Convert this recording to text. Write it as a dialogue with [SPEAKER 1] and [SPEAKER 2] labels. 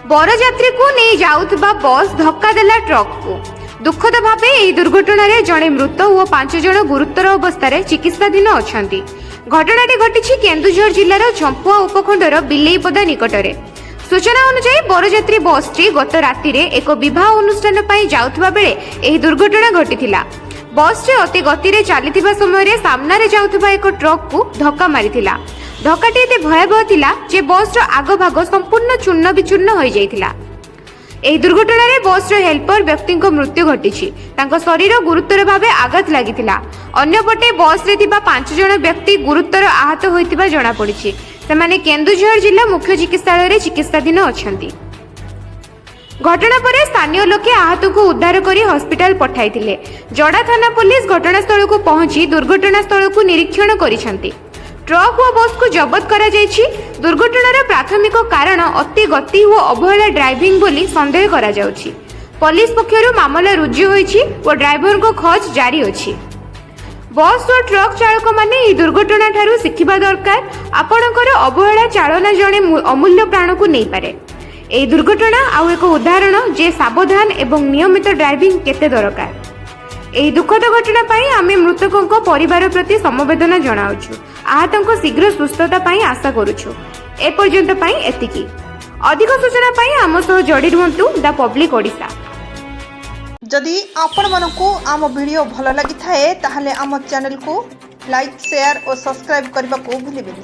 [SPEAKER 1] बरयात्री को नहीं जाउथबा बस धक्का देला ट्रक को। दुखद भावे यह दुर्घटना रे जड़े मृत और 5 जन गुरुतर अवस्था चिकित्साधीन अछंती। घटनाटी घटी केन्दुझर जिलार झंपुआ उपखंडर बिलेईपदा निकटरे। सूचना अनुसार बरयात्री बस टी गत राति रे एक विवाह अनुष्ठान पर जाउथबा बेले यह दुर्घटना घटिथिला। बस टी अति गति रे चलीथिबा समय रे सामना रे जाउथबा एक ट्रक को धक्का मारिथिला। धक्काटी एते भयावह थिला जे बस रो आग भाग संपूर्ण चूर्ण विचूर्ण हो जाइथिला। एही दुर्घटना रे बस रो हेल्पर व्यक्ति को मृत्यु घटिछि। तांको शरीर गुरुतर भावे आघात लागिथिला। अन्यपटे बस रे थिबा 5 जन व्यक्ति गुरुतर आहत होइतिबा जणा पड़िछि। सेमाने केन्दुझर जिला मुख्य चिकित्सालय रे चिकित्साधीन अछंती। घटना पर स्थानीय लोके आहत को उद्धार करी हॉस्पिटल पठाइथिले। जड़ा थाना पुलिस घटनास्थल को पहुंची दुर्घटनास्थल को निरीक्षण करिसंती। ट्रक और बस को जबत करा जायछि। दुर्घटनार प्राथमिक कारण अति गति और अवहेला ड्राइविंग बोली संदेह करा जाउछि। पुलिस पक्षरु मामला रुजु होइछि और ड्राइवर को खोज जारी अछि। बस और ट्रक चालक माने ई दुर्घटना ठारू शिखिबा दरकार। आपणकर अवहेला चालना जणे अमूल्य प्राण को नहीं पारे। एही दुर्घटना आउ एक उदाहरण जे सावधान एवं नियमित ड्राइविंग केते दरकार। एही दुखद घटना पाई आमे मृतकों परिवार प्रति समवेदना जणाउछु। आहतों शीघ्र सुस्थता पाई आशा करुछु। ए पर्यंत पाई एतिकी। अधिक सूचना पाई आम सह जोड़ी रुहंतु द पब्लिक ओडिशा।
[SPEAKER 2] जदि आपण मानकु आम वीडियो भल लगी थाए ताहले आम चैनल को लाइक शेयर और सब्सक्राइब करने को भूलिबेनि।